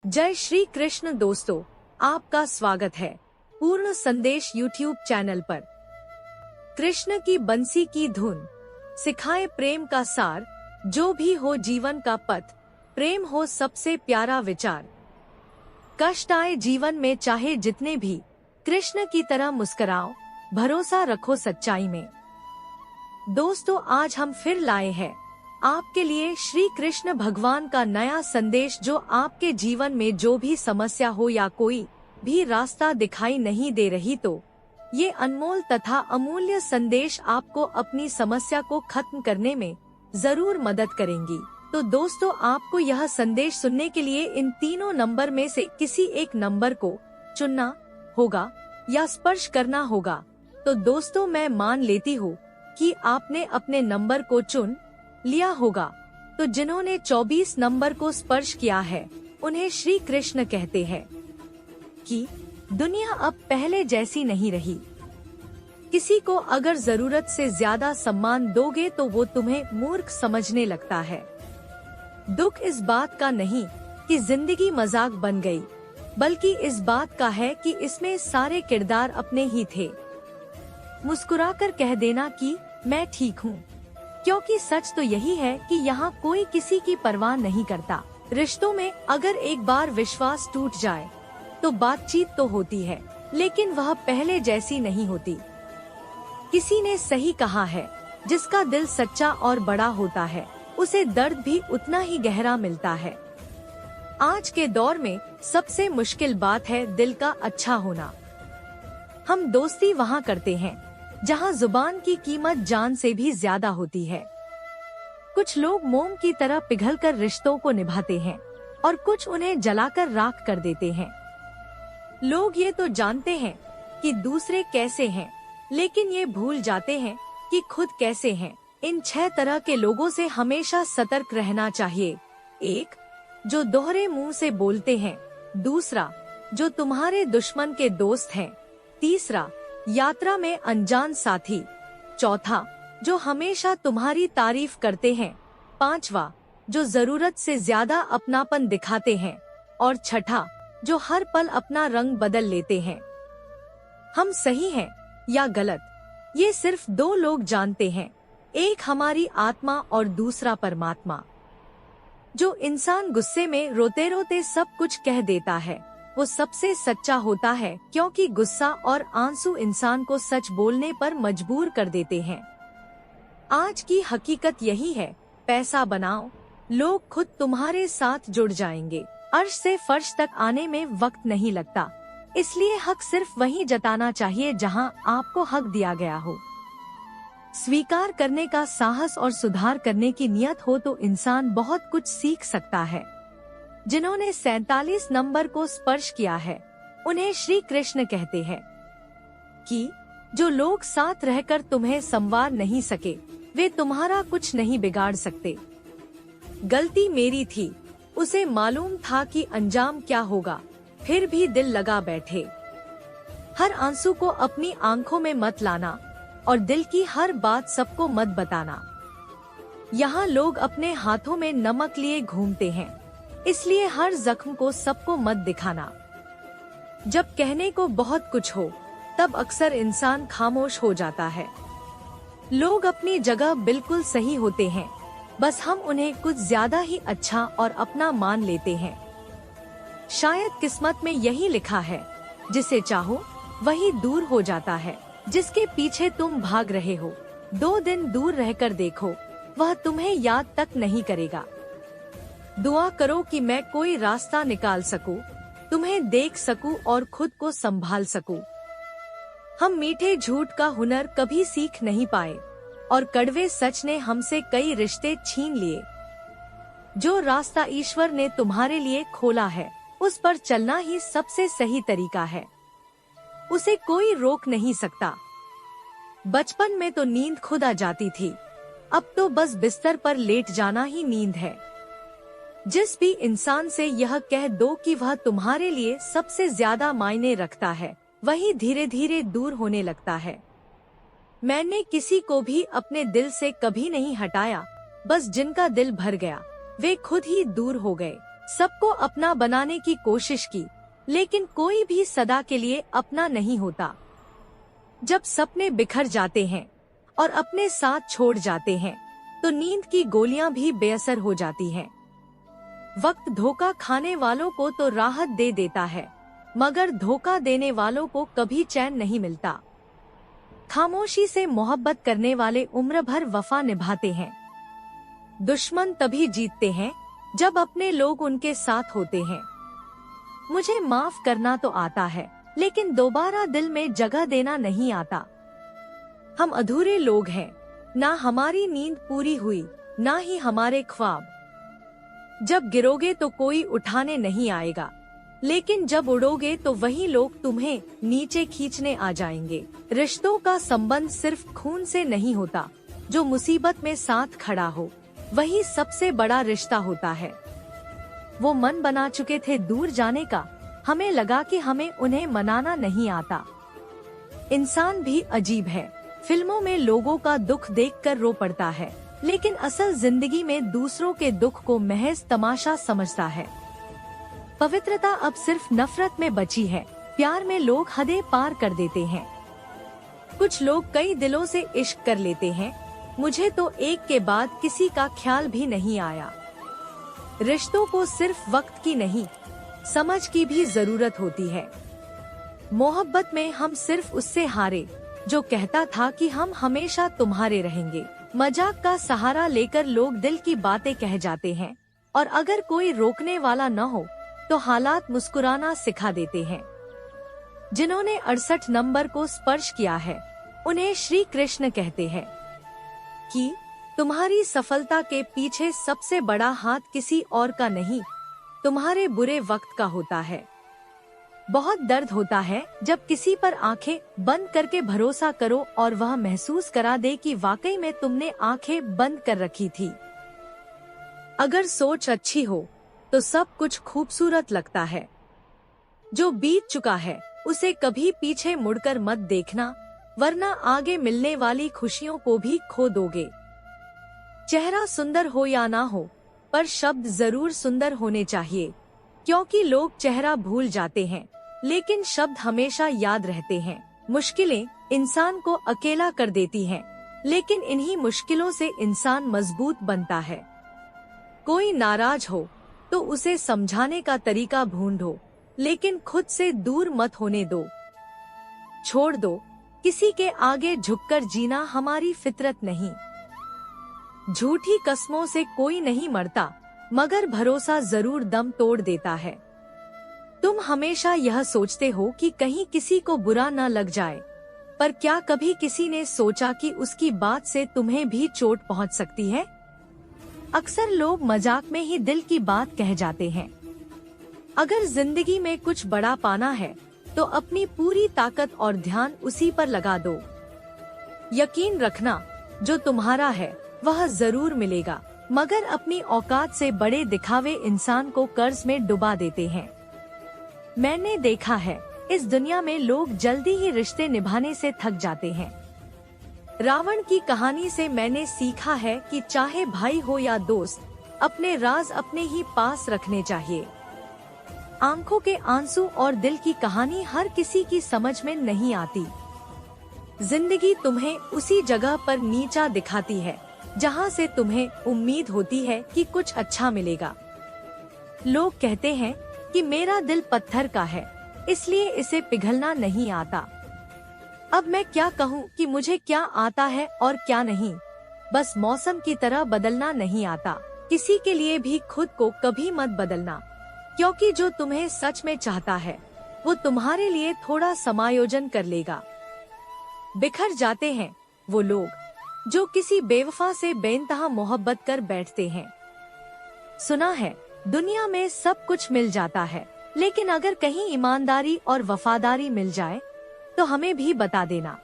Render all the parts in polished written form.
जय श्री कृष्ण दोस्तों, आपका स्वागत है पूर्ण संदेश यूट्यूब चैनल पर। कृष्ण की बंसी की धुन सिखाए प्रेम का सार, जो भी हो जीवन का पथ, प्रेम हो सबसे प्यारा विचार। कष्ट आए जीवन में चाहे जितने भी, कृष्ण की तरह मुस्कुराओ, भरोसा रखो सच्चाई में। दोस्तों, आज हम फिर लाए हैं आपके लिए श्री कृष्ण भगवान का नया संदेश, जो आपके जीवन में जो भी समस्या हो या कोई भी रास्ता दिखाई नहीं दे रही, तो ये अनमोल तथा अमूल्य संदेश आपको अपनी समस्या को खत्म करने में जरूर मदद करेंगी। तो दोस्तों, आपको यह संदेश सुनने के लिए इन तीनों नंबर में से किसी एक नंबर को चुनना होगा या स्पर्श करना होगा। तो दोस्तों, मैं मान लेती हूँ कि आपने अपने नंबर को चुन लिया होगा। तो जिन्होंने 24 नंबर को स्पर्श किया है, उन्हें श्री कृष्ण कहते हैं कि दुनिया अब पहले जैसी नहीं रही। किसी को अगर जरूरत से ज्यादा सम्मान दोगे तो वो तुम्हें मूर्ख समझने लगता है। दुख इस बात का नहीं कि जिंदगी मजाक बन गई, बल्कि इस बात का है कि इसमें सारे किरदार अपने ही थे। मुस्कुराकर कह देना कि मैं ठीक हूँ, क्योंकि सच तो यही है कि यहाँ कोई किसी की परवाह नहीं करता। रिश्तों में अगर एक बार विश्वास टूट जाए तो बातचीत तो होती है, लेकिन वह पहले जैसी नहीं होती। किसी ने सही कहा है, जिसका दिल सच्चा और बड़ा होता है, उसे दर्द भी उतना ही गहरा मिलता है। आज के दौर में सबसे मुश्किल बात है दिल का अच्छा होना। हम दोस्ती वहाँ करते हैं जहाँ जुबान की कीमत जान से भी ज्यादा होती है। कुछ लोग मोम की तरह पिघलकर रिश्तों को निभाते हैं और कुछ उन्हें जलाकर राख कर देते हैं। लोग ये तो जानते हैं कि दूसरे कैसे हैं, लेकिन ये भूल जाते हैं कि खुद कैसे हैं। इन 6 तरह के लोगों से हमेशा सतर्क रहना चाहिए। 1. जो दोहरे मुंह से बोलते हैं। 2. जो तुम्हारे दुश्मन के दोस्त हैं। 3. यात्रा में अनजान साथी। 4. जो हमेशा तुम्हारी तारीफ करते हैं। 5. जो जरूरत से ज्यादा अपनापन दिखाते हैं। और 6. जो हर पल अपना रंग बदल लेते हैं। हम सही हैं या गलत, ये सिर्फ 2 लोग जानते हैं, एक हमारी आत्मा और दूसरा परमात्मा। जो इंसान गुस्से में रोते रोते सब कुछ कह देता है, वो सबसे सच्चा होता है, क्योंकि गुस्सा और आंसू इंसान को सच बोलने पर मजबूर कर देते हैं। आज की हकीकत यही है, पैसा बनाओ, लोग खुद तुम्हारे साथ जुड़ जाएंगे। अर्श से फर्श तक आने में वक्त नहीं लगता, इसलिए हक सिर्फ वहीं जताना चाहिए जहां आपको हक दिया गया हो। स्वीकार करने का साहस और सुधार करने की नियत हो तो इंसान बहुत कुछ सीख सकता है। जिन्होंने 47 नंबर को स्पर्श किया है, उन्हें श्री कृष्ण कहते हैं कि जो लोग साथ रहकर तुम्हें संवार नहीं सके, वे तुम्हारा कुछ नहीं बिगाड़ सकते। गलती मेरी थी, उसे मालूम था कि अंजाम क्या होगा, फिर भी दिल लगा बैठे। हर आंसू को अपनी आंखों में मत लाना और दिल की हर बात सबको मत बताना। यहाँ लोग अपने हाथों में नमक लिए घूमते हैं, इसलिए हर जख्म को सबको मत दिखाना। जब कहने को बहुत कुछ हो, तब अक्सर इंसान खामोश हो जाता है। लोग अपनी जगह बिल्कुल सही होते हैं, बस हम उन्हें कुछ ज्यादा ही अच्छा और अपना मान लेते हैं। शायद किस्मत में यही लिखा है, जिसे चाहो वही दूर हो जाता है। जिसके पीछे तुम भाग रहे हो, 2 दिन दूर रहकर देखो, वह तुम्हें याद तक नहीं करेगा। दुआ करो कि मैं कोई रास्ता निकाल सकूं, तुम्हें देख सकूं और खुद को संभाल सकूं। हम मीठे झूठ का हुनर कभी सीख नहीं पाए और कड़वे सच ने हमसे कई रिश्ते छीन लिए। जो रास्ता ईश्वर ने तुम्हारे लिए खोला है, उस पर चलना ही सबसे सही तरीका है। उसे कोई रोक नहीं सकता। बचपन में तो नींद खुद आ जाती थी, अब तो बस बिस्तर पर लेट जाना ही नींद है। जिस भी इंसान से यह कह दो कि वह तुम्हारे लिए सबसे ज्यादा मायने रखता है, वही धीरे धीरे दूर होने लगता है। मैंने किसी को भी अपने दिल से कभी नहीं हटाया, बस जिनका दिल भर गया, वे खुद ही दूर हो गए। सबको अपना बनाने की कोशिश की, लेकिन कोई भी सदा के लिए अपना नहीं होता। जब सपने बिखर जाते हैं और अपने साथ छोड़ जाते हैं, तो नींद की गोलियां भी बेअसर हो जाती हैं। वक्त धोखा खाने वालों को तो राहत दे देता है, मगर धोखा देने वालों को कभी चैन नहीं मिलता। खामोशी से मोहब्बत करने वाले उम्र भर वफा निभाते हैं। दुश्मन तभी जीतते हैं जब अपने लोग उनके साथ होते हैं। मुझे माफ करना तो आता है, लेकिन दोबारा दिल में जगह देना नहीं आता। हम अधूरे लोग हैं, ना हमारी नींद पूरी हुई, ना ही हमारे ख्वाब। जब गिरोगे तो कोई उठाने नहीं आएगा, लेकिन जब उड़ोगे तो वही लोग तुम्हें नीचे खींचने आ जाएंगे। रिश्तों का संबंध सिर्फ खून से नहीं होता, जो मुसीबत में साथ खड़ा हो वही सबसे बड़ा रिश्ता होता है। वो मन बना चुके थे दूर जाने का, हमें लगा कि हमें उन्हें मनाना नहीं आता। इंसान भी अजीब है, फिल्मों में लोगों का दुख देखकर रो पड़ता है, लेकिन असल जिंदगी में दूसरों के दुख को महज तमाशा समझता है। पवित्रता अब सिर्फ नफरत में बची है, प्यार में लोग हदें पार कर देते हैं। कुछ लोग कई दिलों से इश्क कर लेते हैं, मुझे तो एक के बाद किसी का ख्याल भी नहीं आया। रिश्तों को सिर्फ वक्त की नहीं, समझ की भी जरूरत होती है। मोहब्बत में हम सिर्फ उससे हारे जो कहता था कि हम हमेशा तुम्हारे रहेंगे। मजाक का सहारा लेकर लोग दिल की बातें कह जाते हैं, और अगर कोई रोकने वाला न हो तो हालात मुस्कुराना सिखा देते हैं। जिन्होंने 68 नंबर को स्पर्श किया है, उन्हें श्री कृष्ण कहते हैं कि तुम्हारी सफलता के पीछे सबसे बड़ा हाथ किसी और का नहीं, तुम्हारे बुरे वक्त का होता है। बहुत दर्द होता है जब किसी पर आंखें बंद करके भरोसा करो और वह महसूस करा दे कि वाकई में तुमने आंखें बंद कर रखी थी। अगर सोच अच्छी हो तो सब कुछ खूबसूरत लगता है। जो बीत चुका है उसे कभी पीछे मुड़कर मत देखना, वरना आगे मिलने वाली खुशियों को भी खो दोगे। चेहरा सुंदर हो या ना हो, पर शब्द जरूर सुंदर होने चाहिए, क्योंकि लोग चेहरा भूल जाते हैं, लेकिन शब्द हमेशा याद रहते हैं। मुश्किलें इंसान को अकेला कर देती हैं, लेकिन इन्हीं मुश्किलों से इंसान मजबूत बनता है। कोई नाराज हो तो उसे समझाने का तरीका ढूंढो, लेकिन खुद से दूर मत होने दो। छोड़ दो, किसी के आगे झुककर जीना हमारी फितरत नहीं। झूठी कस्मों से कोई नहीं मरता, मगर भरोसा जरूर दम तोड़ देता है। तुम हमेशा यह सोचते हो कि कहीं किसी को बुरा न लग जाए, पर क्या कभी किसी ने सोचा कि उसकी बात से तुम्हें भी चोट पहुंच सकती है? अक्सर लोग मजाक में ही दिल की बात कह जाते हैं। अगर जिंदगी में कुछ बड़ा पाना है तो अपनी पूरी ताकत और ध्यान उसी पर लगा दो। यकीन रखना, जो तुम्हारा है वह जरूर मिलेगा, मगर अपनी औकात से बड़े दिखावे इंसान को कर्ज में डुबा देते हैं। मैंने देखा है, इस दुनिया में लोग जल्दी ही रिश्ते निभाने से थक जाते हैं। रावण की कहानी से मैंने सीखा है कि चाहे भाई हो या दोस्त, अपने राज अपने ही पास रखने चाहिए। आंखों के आंसू और दिल की कहानी हर किसी की समझ में नहीं आती। जिंदगी तुम्हें उसी जगह पर नीचा दिखाती है जहां से तुम्हें उम्मीद होती है कि कुछ अच्छा मिलेगा। लोग कहते हैं कि मेरा दिल पत्थर का है, इसलिए इसे पिघलना नहीं आता। अब मैं क्या कहूँ कि मुझे क्या आता है और क्या नहीं। बस मौसम की तरह बदलना नहीं आता। किसी के लिए भी खुद को कभी मत बदलना, क्योंकि जो तुम्हें सच में चाहता है वो तुम्हारे लिए थोड़ा समायोजन कर लेगा। बिखर जाते हैं वो लोग जो किसी बेवफा से बेइंतहा मोहब्बत कर बैठते हैं। सुना है दुनिया में सब कुछ मिल जाता है, लेकिन अगर कहीं ईमानदारी और वफादारी मिल जाए तो हमें भी बता देना।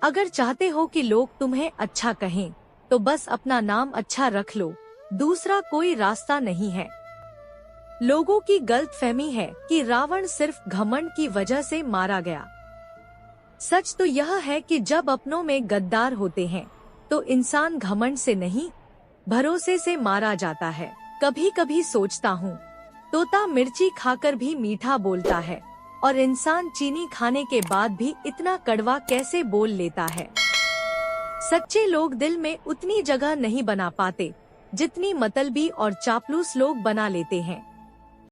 अगर चाहते हो कि लोग तुम्हें अच्छा कहें तो बस अपना नाम अच्छा रख लो, दूसरा कोई रास्ता नहीं है। लोगों की गलतफहमी है कि रावण सिर्फ घमंड की वजह से मारा गया। सच तो यह है कि जब अपनों में गद्दार होते हैं तो इंसान घमंड से नहीं, भरोसे से मारा जाता है। कभी कभी सोचता हूँ, तोता मिर्ची खाकर भी मीठा बोलता है और इंसान चीनी खाने के बाद भी इतना कड़वा कैसे बोल लेता है। सच्चे लोग दिल में उतनी जगह नहीं बना पाते जितनी मतलबी और चापलूस लोग बना लेते हैं।